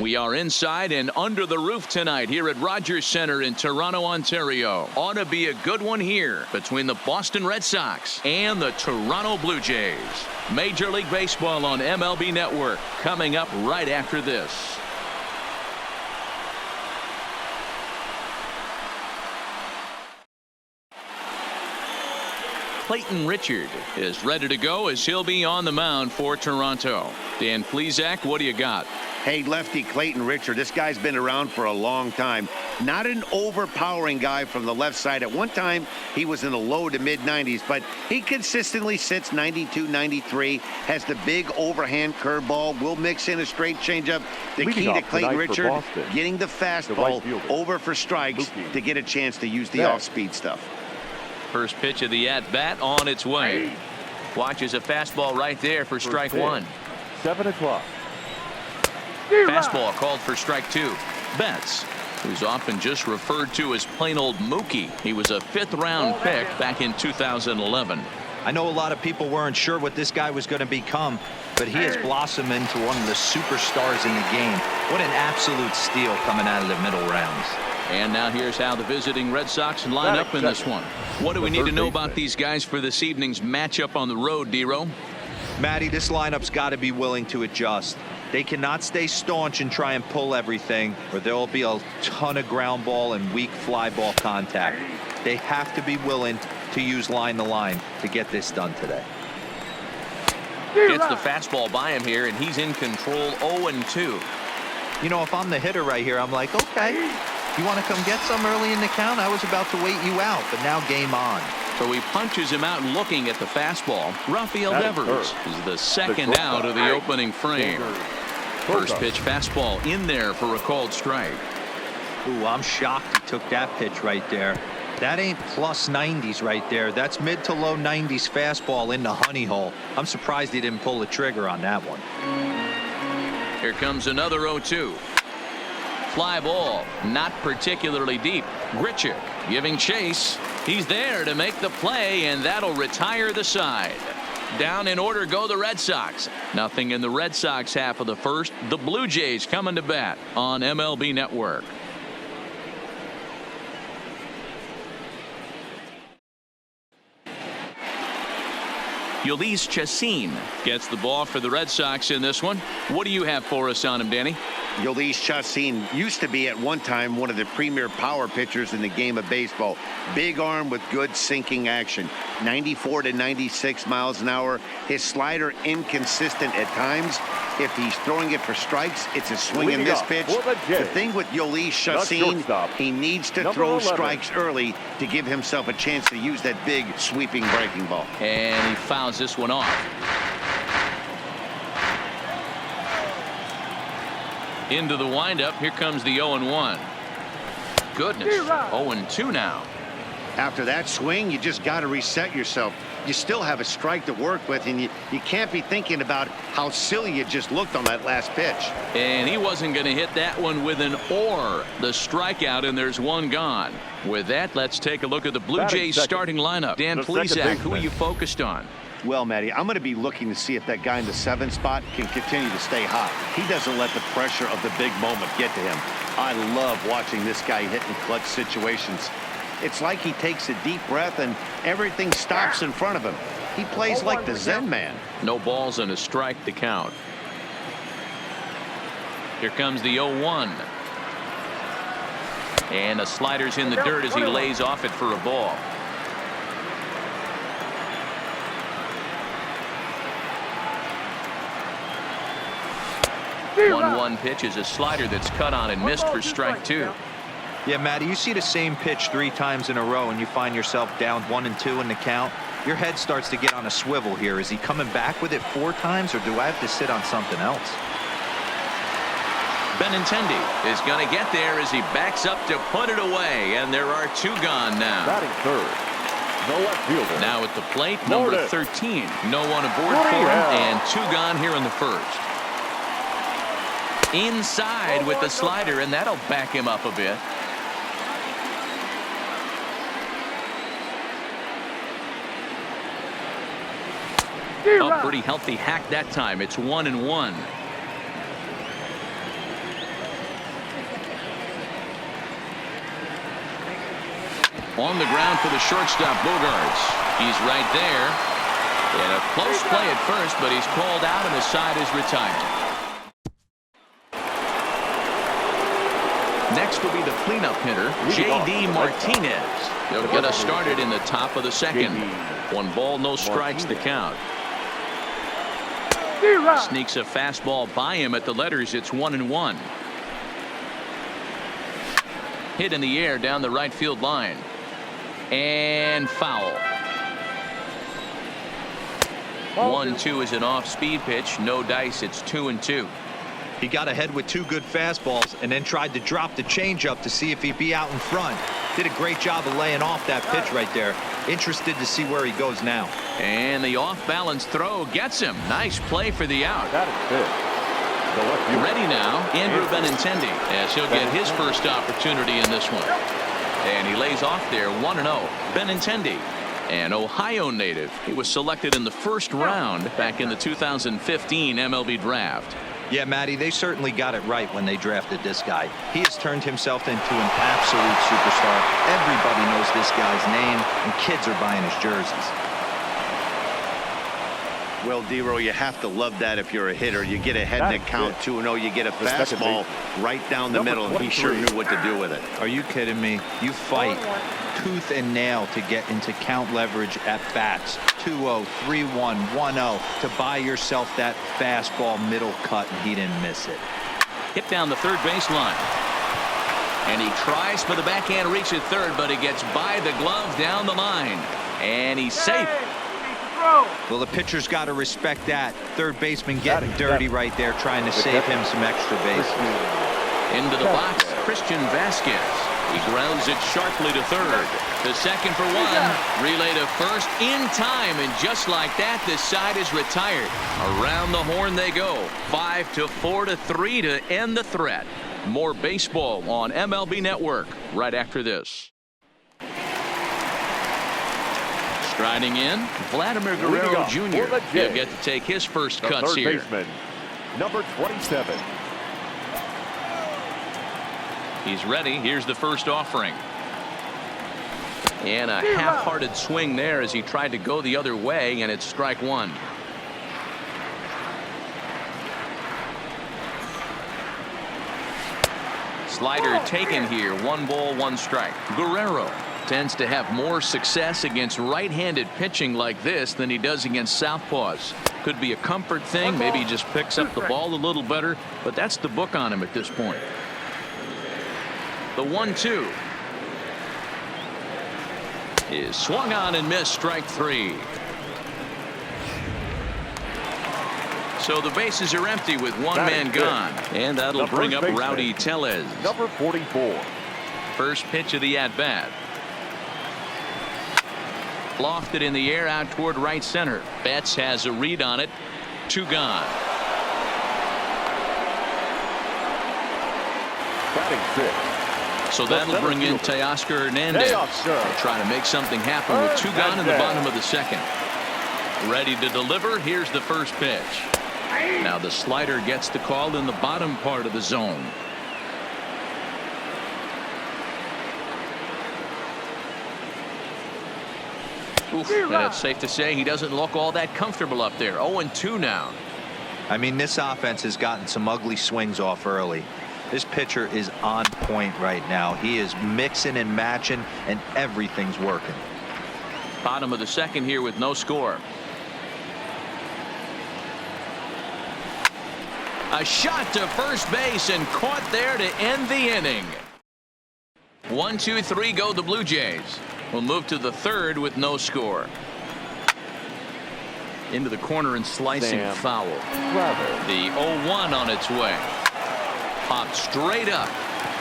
We are inside and under the roof tonight here at Rogers Centre in Toronto, Ontario. Ought to be a good one here between the Boston Red Sox and the Toronto Blue Jays. Major League Baseball on MLB Network coming up right after this. Clayton Richard is ready to go as he'll be on the mound for Toronto. Dan Plesac, what do you got? Hey, lefty Clayton Richard, this guy's been around for a long time. Not an overpowering guy from the left side. At one time, he was in the low to mid-90s, but he consistently sits 92, 93, has the big overhand curveball, will mix in a straight changeup. The key to Clayton Richard, getting the fastball over for strikes to get a chance to use the off-speed stuff. First pitch of the at-bat on its way. Watches a fastball right there for strike one. 7 o'clock. Fastball called for strike two. Betts, who's often just referred to as plain old Mookie. He was a 5th-round pick back in 2011. I know a lot of people weren't sure what this guy was going to become, but he has blossomed into one of the superstars in the game. What an absolute steal coming out of the middle rounds. And now here's how the visiting Red Sox line up in this one. What do we need to know about these guys for this evening's matchup on the road, D-Row? Matty, this lineup's got to be willing to adjust. They cannot stay staunch and try and pull everything, or there will be a ton of ground ball and weak fly ball contact. They have to be willing to use line to line to get this done today. Gets the fastball by him here, and he's in control 0-2. You know, if I'm the hitter right here, I'm like, okay, you want to come get some early in the count? I was about to wait you out, but now game on. So he punches him out looking at the fastball. Rafael Devers is the second out of the opening frame. First pitch fastball in there for a called strike. Ooh, I'm shocked he took that pitch right there. That ain't plus 90s right there. That's mid to low 90s fastball in the honey hole. I'm surprised he didn't pull the trigger on that one. Here comes another 0-2. Fly ball, not particularly deep. Grichuk giving chase. He's there to make the play, and that'll retire the side. Down in order go the Red Sox. Nothing in the Red Sox half of the first. The Blue Jays coming to bat on MLB Network. Ulysses Chacin gets the ball for the Red Sox in this one. What do you have for us on him, Danny? Ulysses Chacin used to be at one time one of the premier power pitchers in the game of baseball. Big arm with good sinking action. 94 to 96 miles an hour. His slider inconsistent at times. If he's throwing it for strikes, it's a swing and miss pitch. The thing with Ulysses Chacin, he needs to throw strikes early to give himself a chance to use that big sweeping breaking ball. And he fouls this one off. Into the windup. Here comes the 0-1. Goodness. 0-2 now. After that swing, you just got to reset yourself. You still have a strike to work with, and you can't be thinking about how silly you just looked on that last pitch. And he wasn't going to hit that one with an or. The strikeout, and there's one gone. With that, let's take a look at the Blue Jays starting lineup. Dan Plesac, who are you focused on? Well, Matty, I'm going to be looking to see if that guy in the 7th spot can continue to stay hot. He doesn't let the pressure of the big moment get to him. I love watching this guy hit in clutch situations. It's like he takes a deep breath and everything stops in front of him. He plays like the Zen man. No balls and a strike to count. Here comes the 0-1. And the slider's in the dirt as he lays off it for a ball. 1-1 pitch is a slider that's cut on and missed for strike two. Yeah, Matty, you see the same pitch 3 times in a row and you find yourself down 1-2 in the count. Your head starts to get on a swivel here. Is he coming back with it 4 times, or do I have to sit on something else? Benintendi is going to get there as he backs up to put it away, and there are 2 gone now. Batting third, the left fielder. Now at the plate, number 13. No one aboard for him, and 2 gone here in the first. Inside with the slider, and that'll back him up a bit. A pretty healthy hack that time. It's 1-1. On the ground for the shortstop, Bogarts. He's right there. And a close play at first, but he's called out and the side is retired. Next will be the cleanup hitter, J.D. Martinez. He'll get us started in the top of the second. 1 ball, no strikes to count. Sneaks a fastball by him at the letters. It's 1-1. Hit in the air down the right field line. And foul. 1-2 is an off-speed pitch. No dice. It's 2-2. He got ahead with 2 good fastballs and then tried to drop the changeup to see if he'd be out in front. Did a great job of laying off that pitch right there. Interested to see where he goes now. And the off-balance throw gets him. Nice play for the out. That is big. Ready now, Andrew Benintendi, as he'll get his first opportunity in this one. And he lays off there 1-0. Benintendi, an Ohio native. He was selected in the first round back in the 2015 MLB draft. Yeah, Matty, they certainly got it right when they drafted this guy. He has turned himself into an absolute superstar. Everybody knows this guy's name, and kids are buying his jerseys. Well, D-Row, you have to love that if you're a hitter. You get ahead in the count 2-0. You get a fastball right down the middle, and he sure knew what to do with it. Are you kidding me? You fight tooth and nail to get into count leverage at bats. 2-0, 3-1, 1-0 to buy yourself that fastball middle cut, and he didn't miss it. Hit down the third baseline. And he tries for the backhand reach at third, but he gets by the glove down the line. And he's safe. Well, the pitcher's got to respect that. Third baseman getting dirty right there, trying to save him some extra bases. Into the box, Christian Vasquez. He grounds it sharply to third. The second for 1. Relay to first in time, and just like that, the side is retired. Around the horn they go. 5-4-3 to end the threat. More baseball on MLB Network right after this. Striding in, Vladimir Guerrero Jr. He'll get to take his first cuts here. Baseman, number 27. He's ready. Here's the first offering. And a half-hearted swing there as he tried to go the other way, and it's strike 1. Slider taken here. 1 ball, 1 strike. Guerrero tends to have more success against right-handed pitching like this than he does against southpaws. Could be a comfort thing. Maybe he just picks up the ball a little better, but that's the book on him at this point. The 1-2 is swung on and missed. Strike 3. So the bases are empty with 1 man gone, and that'll bring up Rowdy Tellez. Number 44. First pitch of the at-bat. Lofted in the air out toward right center. Betts has a read on it. 2 gone. Batting 6. So that'll bring in Teoscar Hernandez. Trying to make something happen with 2 gone in the bottom of the second. Ready to deliver. Here's the first pitch. Now the slider gets the call in the bottom part of the zone. Oof, and it's safe to say he doesn't look all that comfortable up there. 0-2 now. I mean, this offense has gotten some ugly swings off early. This pitcher is on point right now. He is mixing and matching, and everything's working. Bottom of the second here with no score. A shot to first base and caught there to end the inning. 1, 2, 3 go the Blue Jays. We'll move to the third with no score. Into the corner and slicing foul. The 0-1 on its way. Popped straight up.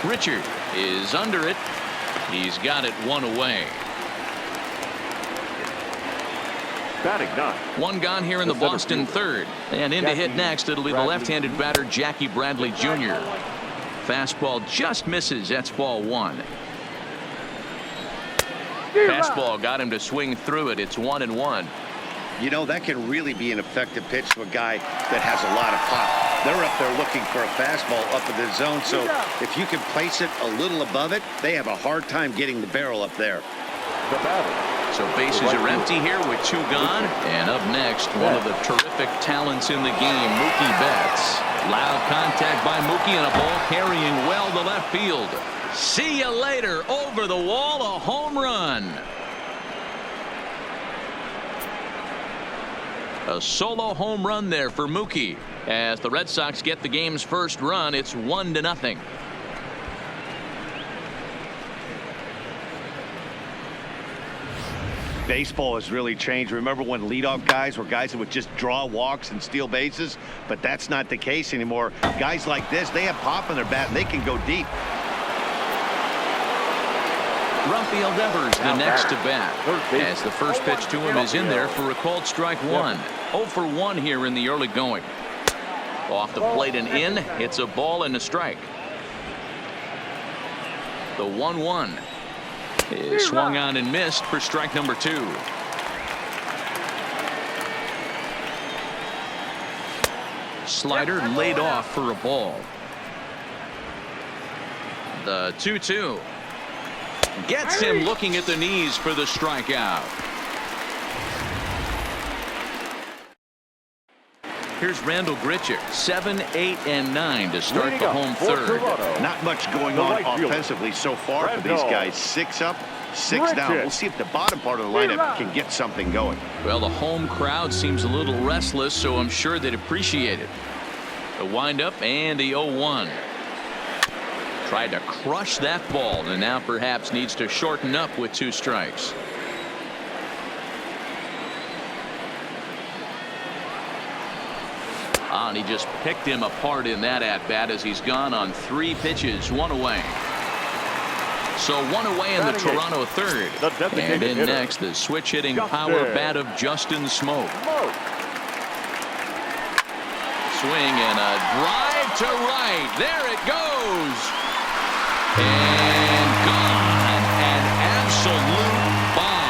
Richard is under it. He's got it 1 away. Batting 9. 1 gone here in the Boston third. And in to hit next, it'll be the left-handed batter Jackie Bradley Jr. Fastball just misses. That's ball 1. Fastball got him to swing through it. It's 1-1. You know, that can really be an effective pitch to a guy that has a lot of pop. They're up there looking for a fastball up in the zone, so if you can place it a little above it, they have a hard time getting the barrel up there. The batter. So bases are empty here with 2 gone. And up next, one of the terrific talents in the game, Mookie Betts. Loud contact by Mookie and a ball carrying well to left field. See you later. Over the wall, a home run. A solo home run there for Mookie. As the Red Sox get the game's first run, it's 1-0. Baseball has really changed. Remember when leadoff guys were guys that would just draw walks and steal bases? But that's not the case anymore. Guys like this, they have pop in their bat and they can go deep. Rumfield Evers the next to bat, as the first pitch to him is in there for a called strike 1. 0 for 1 here in the early going. Off the plate and in. It's a ball and a strike. The 1-1 is swung on and missed for strike number 2. Slider laid off for a ball. The 2-2 gets him looking at the knees for the strikeout. Here's Randall Grichuk, 7, 8, and 9 to start the home third. Not much going on offensively so far for these guys. 6 up, 6 down. We'll see if the bottom part of the lineup can get something going. Well, the home crowd seems a little restless, so I'm sure they'd appreciate it. The windup and the 0-1. Tried to crush that ball and now perhaps needs to shorten up with 2 strikes. And he just picked him apart in that at-bat as he's gone on 3 pitches, 1 away. So 1 away in the Toronto third. And in next, the switch-hitting power bat of Justin Smoke. Swing and a drive to right. There it goes. And gone. An absolute bomb.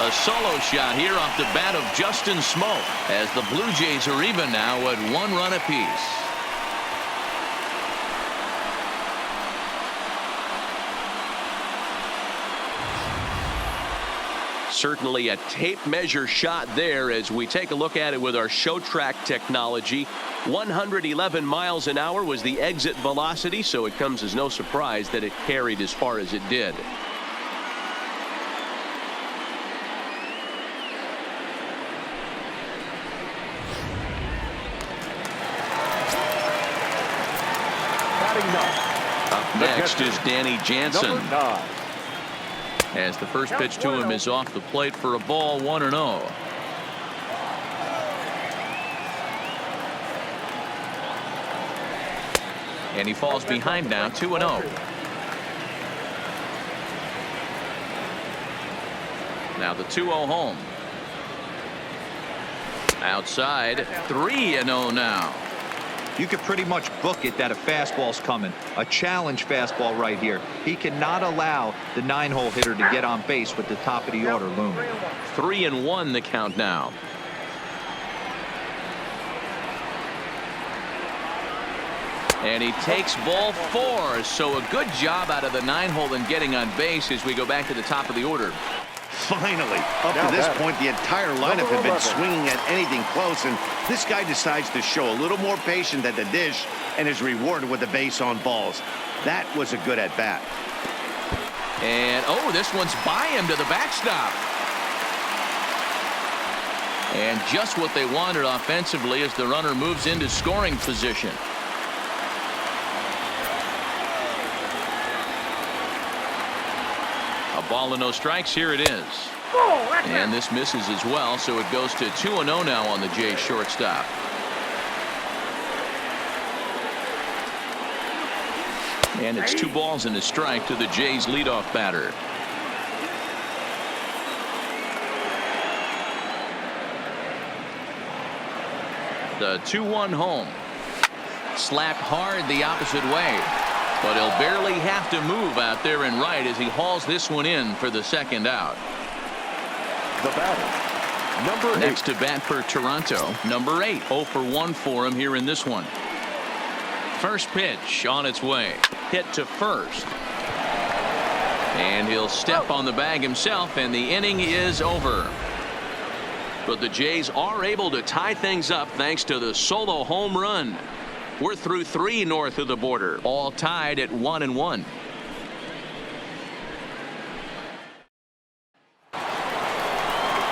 A solo shot here off the bat of Justin Smoke, as the Blue Jays are even now at 1 run apiece. Certainly a tape measure shot there as we take a look at it with our show track technology. 111 miles an hour was the exit velocity, so it comes as no surprise that it carried as far as it did. Up next is Danny Jansen, as the first pitch to him is off the plate for a ball, 1-0. And he falls behind now, 2-0. Now the 2-0 home. Outside, 3-0 now. You could pretty much book it that a fastball's coming. A challenge fastball right here. He cannot allow the 9-hole hitter to get on base with the top of the order looming. 3-1 the count now. And he takes ball 4. So a good job out of the 9-hole in getting on base as we go back to the top of the order. Finally, up to this point, the entire lineup had been swinging at anything close, and this guy decides to show a little more patience at the dish and is rewarded with a base on balls. That was a good at bat. And oh, this one's by him to the backstop. And just what they wanted offensively as the runner moves into scoring position. A ball and no strikes. Here it is. And this misses as well, so it goes to 2-0 now on the Jays shortstop. And it's 2 balls and a strike to the Jays leadoff batter. The 2-1 home. Slapped hard the opposite way. But he'll barely have to move out there in right as he hauls this one in for the second out. The batter, number 8. Next to bat for Toronto, number 8. 0 for 1 for him here in this one. First pitch on its way. Hit to first. And he'll step on the bag himself, and the inning is over. But the Jays are able to tie things up thanks to the solo home run. We're through 3 north of the border, all tied at 1-1.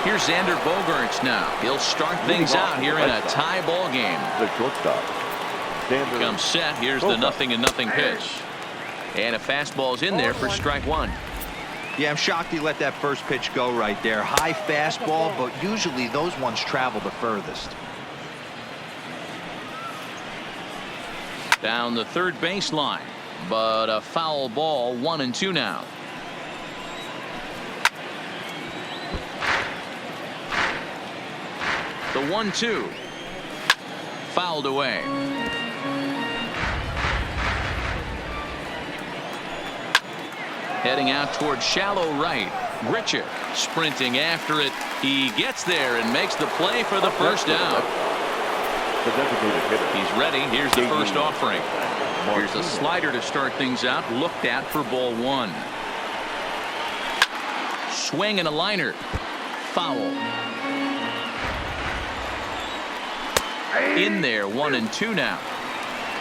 Here's Xander Bogaerts now. He'll start things out here in a tie ball game. The shortstop. He comes set. Here's the 0-0 pitch. And a fastball's in there for strike 1. Yeah, I'm shocked he let that first pitch go right there. High fastball, but usually those ones travel the furthest. Down the third baseline, but a foul ball. 1-2 now. The 1-2 fouled away. Heading out towards shallow right. Grichuk sprinting after it. He gets there and makes the play for the first out. He's ready. Here's the first offering. Here's a slider to start things out. Looked at for ball 1. Swing and a liner. Foul. In there. 1-2 now.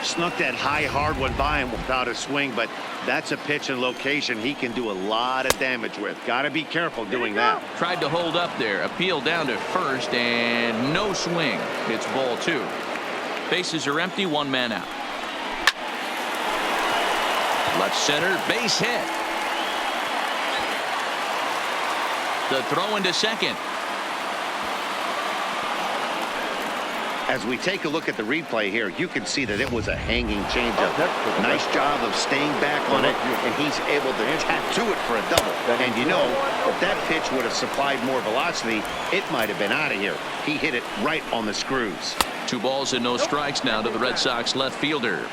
Snuck that high hard one by him without a swing, but that's a pitch and location he can do a lot of damage with. Got to be careful doing that. Tried to hold up there. Appeal down to first, and no swing. It's ball 2. Bases are empty. 1 man out. Left center, base hit. The throw into second. As we take a look at the replay here, you can see that it was a hanging changeup. Nice job of staying back on it, and he's able to tattoo it for a double. And you know, if that pitch would have supplied more velocity, it might have been out of here. He hit it right on the screws. 2 balls and no strikes now to the Red Sox left fielder.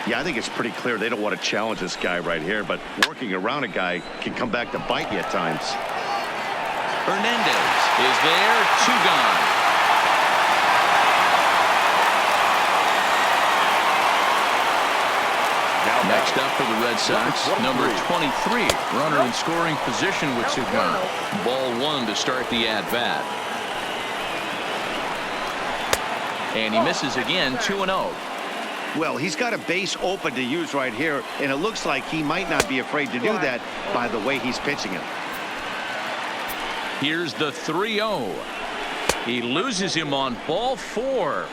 Yeah, I think it's pretty clear they don't want to challenge this guy right here, but working around a guy can come back to bite you at times. Hernandez is there. 2 gone. Next up for the Red Sox, number 23, runner in scoring position with 2 gone. Ball 1 to start the at-bat. And he misses again. 2-0. Well, he's got a base open to use right here, and it looks like he might not be afraid to do that by the way he's pitching it. Here's the 3-0. He loses him on ball 4.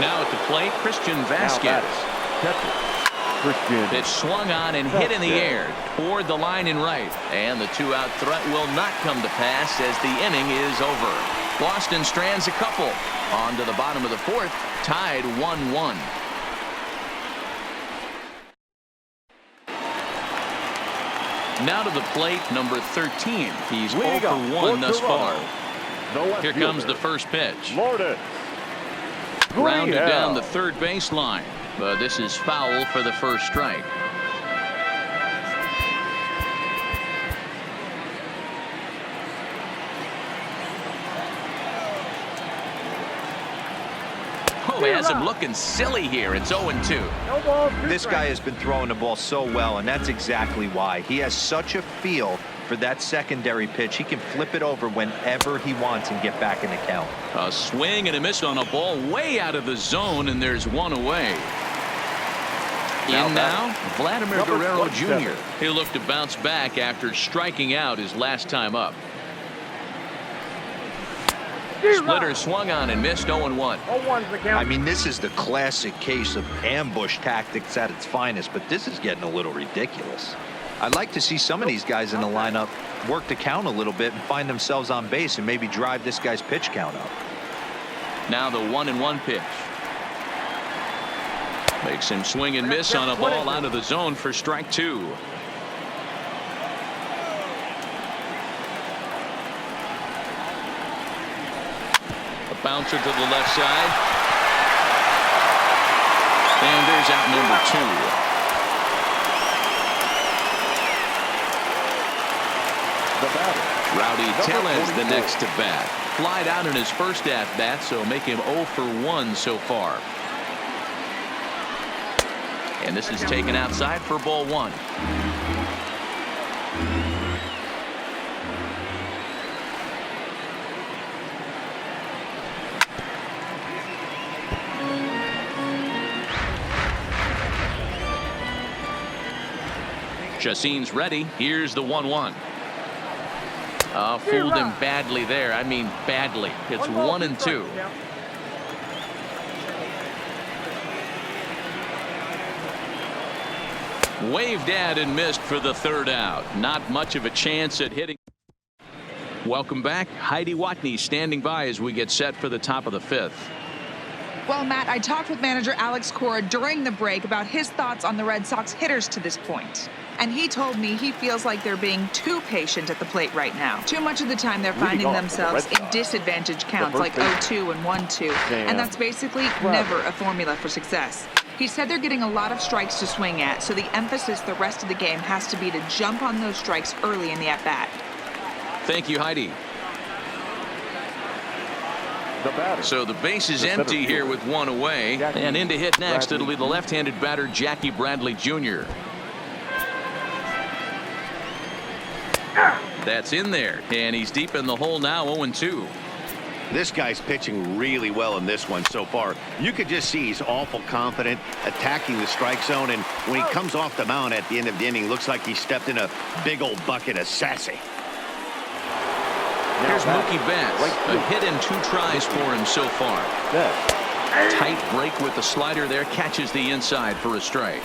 Now at the plate, Christian Vasquez. Pitch swung on and hit in the air toward the line in right. And the 2-out threat will not come to pass as the inning is over. Boston strands a couple. On to the bottom of the 4th, tied 1-1. Now to the plate, number 13. He's 0 for 1 thus far. Here comes the first pitch. Grounded down the third baseline, but this is foul for the first strike. Oh, he has him looking silly here. It's 0-2. This guy has been throwing the ball so well, and that's exactly why. He has such a feel for that secondary pitch. He can flip it over whenever he wants and get back in the count. A swing and a miss on a ball way out of the zone, and there's 1 away. In now, Vladimir Guerrero Jr. He'll look to bounce back after striking out his last time up. Splitter swung on and missed. 0-1. I mean, this is the classic case of ambush tactics at its finest, but this is getting a little ridiculous. I'd like to see some of these guys in the lineup work the count a little bit and find themselves on base and maybe drive this guy's pitch count up. Now the 1-1 pitch. Makes him swing and miss on a ball out of the zone for strike 2. A bouncer to the left side. And there's out number 2. Rowdy Tellez the next to bat. flied out in his first at-bat, so make him 0 for 1 so far. And this is taken outside for ball 1. Chacin's ready. Here's the 1-1. Fooled him badly there. I mean badly. It's 1-2. Waved at and missed for the third out. Not much of a chance at hitting. Welcome back. Heidi Watney standing by as we get set for the top of the 5th. Well, Matt, I talked with manager Alex Cora during the break about his thoughts on the Red Sox hitters to this point. And he told me he feels like they're being too patient at the plate right now. Too much of the time they're finding themselves in disadvantage counts like 0-2 and 1-2. And that's basically never a formula for success. He said they're getting a lot of strikes to swing at, so the emphasis the rest of the game has to be to jump on those strikes early in the at-bat. Thank you, Heidi. So the base is empty here with 1 away. And in to hit next, it'll be the left-handed batter, Jackie Bradley Jr. That's in there, and he's deep in the hole now, 0-2. This guy's pitching really well in this one so far. You could just see he's awful confident attacking the strike zone, and when he comes off the mound at the end of the inning, looks like he stepped in a big old bucket of sassy. Here's Mookie Betts. A hit and 2 tries for him so far. Tight break with the slider there, catches the inside for a strike.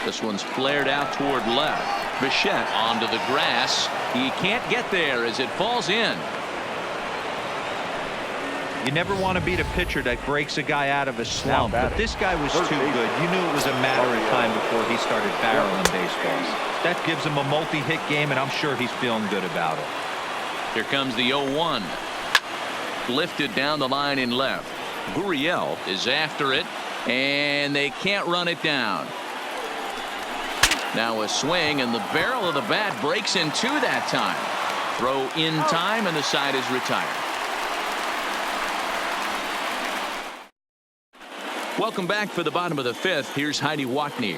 This one's flared out toward left. Bichette onto the grass. He can't get there as it falls in. You never want to beat a pitcher that breaks a guy out of a slump, but this guy was too good. You knew it was a matter of time before he started barreling baseballs. That gives him a multi-hit game, and I'm sure he's feeling good about it. Here comes the 0-1. Lifted down the line in left. Gurriel is after it, and they can't run it down. Now a swing, and the barrel of the bat breaks in 2 that time. Throw in time, and the side is retired. Welcome back for the bottom of the 5th. Here's Heidi Watney.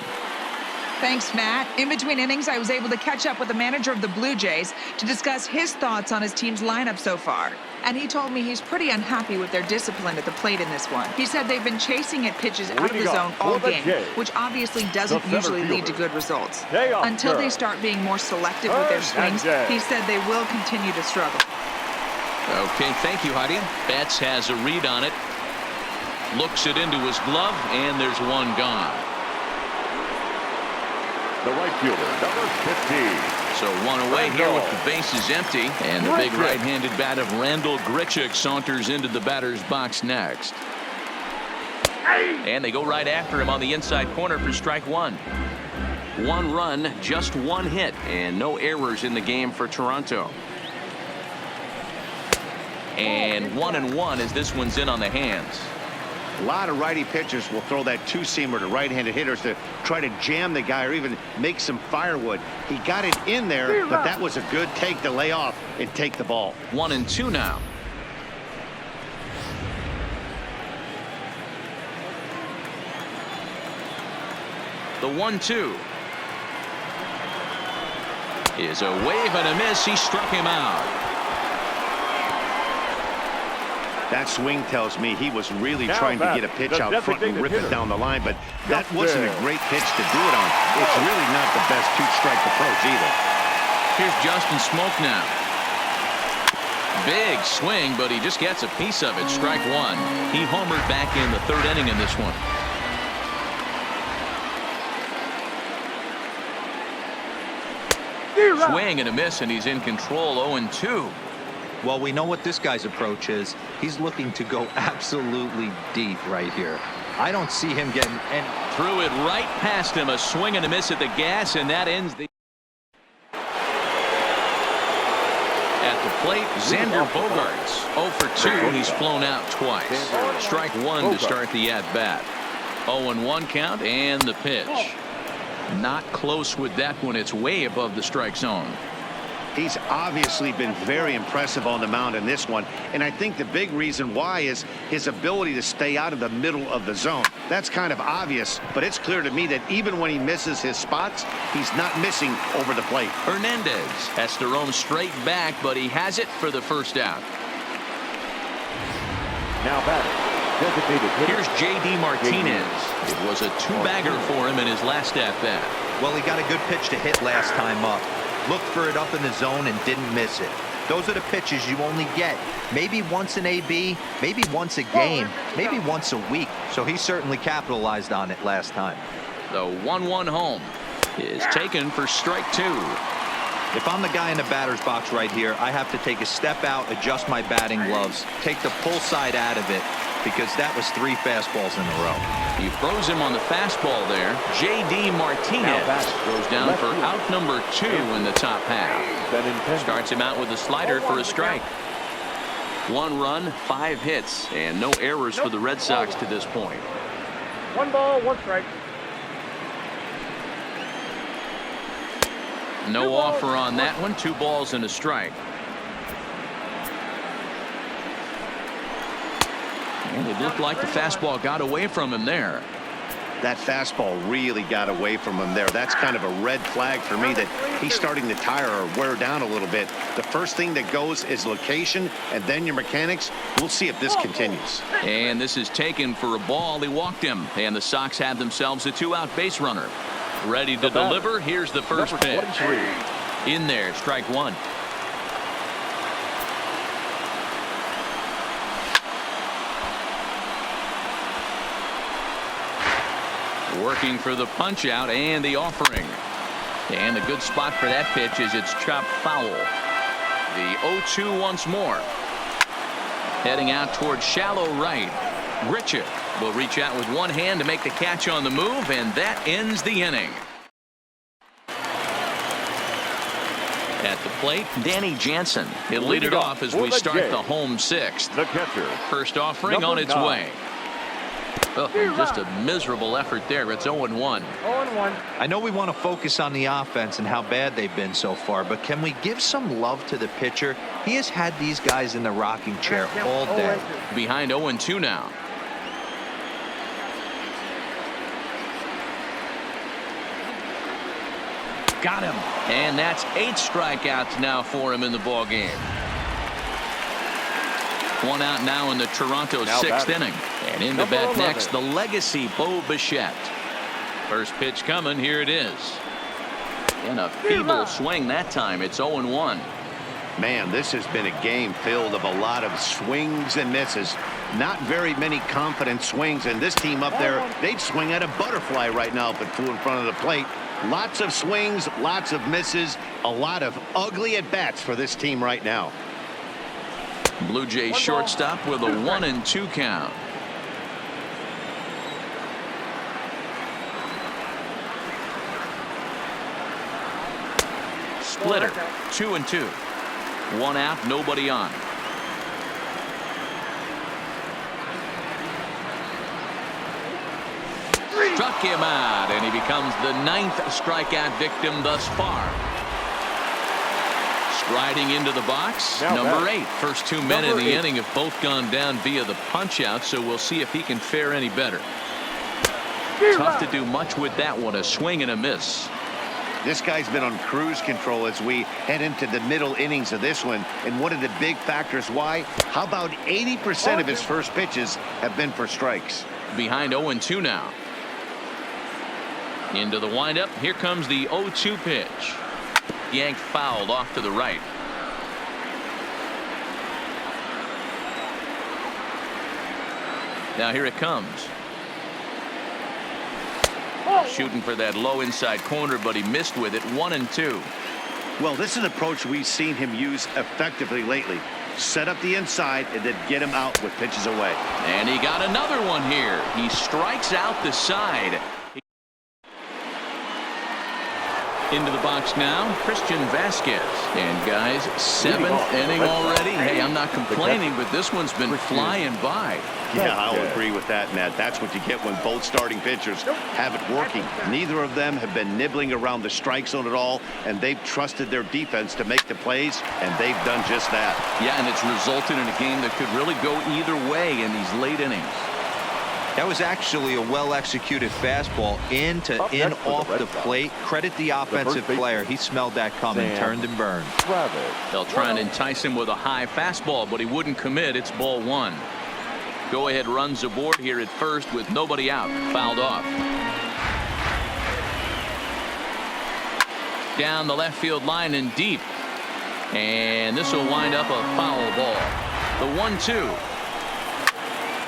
Thanks, Matt. In between innings, I was able to catch up with the manager of the Blue Jays to discuss his thoughts on his team's lineup so far. And he told me he's pretty unhappy with their discipline at the plate in this one. He said they've been chasing at pitches out of the zone all game, which obviously doesn't usually lead to good results. Until they start being more selective with their swings, he said they will continue to struggle. Okay, thank you, Heidi. Betts has a read on it. Looks it into his glove, and there's one gone. The right fielder, number 15. So 1 away here with the bases empty, and the big right-handed bat of Randall Grichuk saunters into the batter's box next. And they go right after him on the inside corner for strike 1. 1 run, just 1 hit, and no errors in the game for Toronto. And 1-1 as this one's in on the hands. A lot of righty pitchers will throw that 2-seamer to right-handed hitters to try to jam the guy or even make some firewood. He got it in there, but that was a good take to lay off and take the ball. 1-2 now. The 1-2 is a wave and a miss. He struck him out. That swing tells me he was really trying to get a pitch out front and rip it down the line, but that wasn't a great pitch to do it on. It's really not the best 2-strike approach either. Here's Justin Smoke now. Big swing, but he just gets a piece of it. Strike 1. He homered back in the 3rd inning in this one. Swing and a miss, and he's in control. 0-2. Well, we know what this guy's approach is. He's looking to go absolutely deep right here. I don't see him getting any. Threw it right past him. A swing and a miss at the gas, and that ends the. At the plate, Xander Bogaerts. 0 for 2. He's flown out twice. Strike 1 to start the at-bat. 0-1 count, and the pitch. Not close with that one. It's way above the strike zone. He's obviously been very impressive on the mound in this one, and I think the big reason why is his ability to stay out of the middle of the zone. That's kind of obvious, but it's clear to me that even when he misses his spots, he's not missing over the plate. Hernandez has to roam straight back, but he has it for the first out. Now batting, designated hitter. Here's J.D. Martinez. It was a two-bagger for him in his last at-bat. Well, he got a good pitch to hit last time up. Looked for it up in the zone and didn't miss it. Those are the pitches you only get maybe once in AB, maybe once a game, maybe once a week. So he certainly capitalized on it last time. The 1-1 home is taken for strike two. If I'm the guy in the batter's box right here, I have to take a step out, adjust my batting gloves, take the pull side out of it, because that was 3 fastballs in a row. He throws him on the fastball there. J.D. Martinez goes down for out number 2 in the top half. Starts him out with a slider for a strike. 1 run, 5 hits, and no errors for the Red Sox to this point. 1 ball, 1 strike. No offer on that one. 2 balls and a strike. And it looked like the fastball got away from him there. That fastball really got away from him there. That's kind of a red flag for me that he's starting to tire or wear down a little bit. The first thing that goes is location and then your mechanics. We'll see if this continues. And this is taken for a ball. He walked him, and the Sox have themselves a 2-out base runner. Ready to deliver. Here's the first pitch. In there, strike 1. Working for the punch out and the offering. And a good spot for that pitch is it's chopped foul. The 0-2 once more. Heading out towards shallow right. Grichuk will reach out with one hand to make the catch on the move, and that ends the inning. At the plate, Danny Jansen. He'll lead it off as we start the home 6th. The catcher. First offering on its way. Oh, just a miserable effort there. It's 0-1. 0-1. I know we want to focus on the offense and how bad they've been so far, but can we give some love to the pitcher? He has had these guys in the rocking chair all day. Behind 0-2 now. Got him. And that's 8 strikeouts now for him in the ball game. 1 out now in the Toronto 6th inning. And in the bat next, the legacy Bo Bichette. First pitch coming. Here it is. And a feeble swing that time. It's 0-1. Man, this has been a game filled of a lot of swings and misses. Not very many confident swings, and this team up there, they'd swing at a butterfly right now if it flew in front of the plate. Lots of swings, lots of misses, a lot of ugly at-bats for this team right now. Blue Jays shortstop with a 1-2 count. Splitter, 2-2. 1 out, nobody on. Struck him out, and he becomes the 9th strikeout victim thus far. Striding into the box, number 8. First 2 men in the inning have both gone down via the punch out, so we'll see if he can fare any better. Tough to do much with that one, a swing and a miss. This guy's been on cruise control as we head into the middle innings of this one, and one of the big factors why, how about 80% of his first pitches have been for strikes. Behind 0-2 now. Into the windup. Here comes the 0-2 pitch. Yanked fouled off to the right. Now here it comes. Shooting for that low inside corner, but he missed with it. 1-2. Well, this is an approach we've seen him use effectively lately. Set up the inside and then get him out with pitches away. And he got another one here. He strikes out the side. Into the box now, Christian Vasquez. And guys, 7th inning already. Hey, I'm not complaining, but this one's been flying by. Yeah, I'll agree with that, Matt. That's what you get when both starting pitchers have it working. Neither of them have been nibbling around the strike zone at all, and they've trusted their defense to make the plays, and they've done just that. Yeah, and it's resulted in a game that could really go either way in these late innings. That was actually a well-executed fastball off the plate. Credit the offensive player. He smelled that coming, turned and burned. They'll try and entice him with a high fastball, but he wouldn't commit. It's ball 1. Go-ahead runs aboard here at first with nobody out. Fouled off. Down the left field line and deep. And this will wind up a foul ball. The 1-2.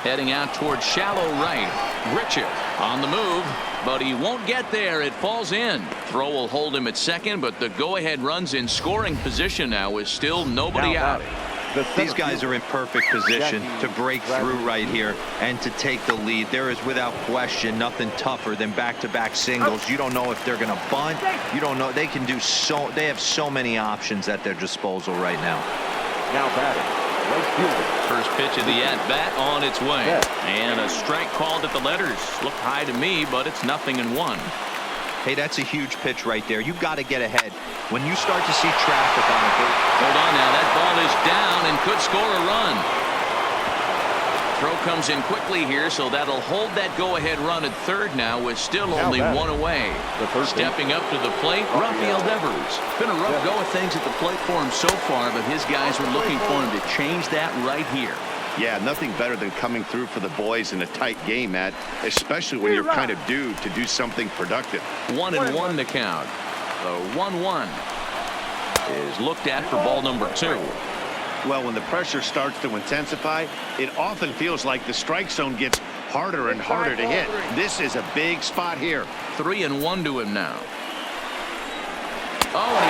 Heading out towards shallow right. Grichuk on the move, but he won't get there. It falls in. Throw will hold him at second, but the go-ahead run's in scoring position now with still nobody out. These guys are in perfect position to break through right here and to take the lead. There is without question nothing tougher than back-to-back singles. You don't know if they're going to bunt. You don't know. They can do so. They have so many options at their disposal right now. Now batting. First pitch of the at-bat on its way. And a strike called at the letters. Looked high to me, but it's 0-1. Hey, that's a huge pitch right there. You got to get ahead. When you start to see traffic on the base. Hold on now. That ball is down and could score a run. Throw comes in quickly here, so that'll hold that go-ahead run at third now with still only 1 away. Stepping up to the plate, Rafael Devers. Been a rough go of things at the plate for him so far, but his guys are looking for him to change that right here. Yeah, nothing better than coming through for the boys in a tight game, Matt, especially when you're kind of due to do something productive. 1-1 to count. The 1-1 is looked at for ball number 2. Well, when the pressure starts to intensify, it often feels like the strike zone gets harder and harder to hit. This is a big spot here. 3-1 to him now. Oh, and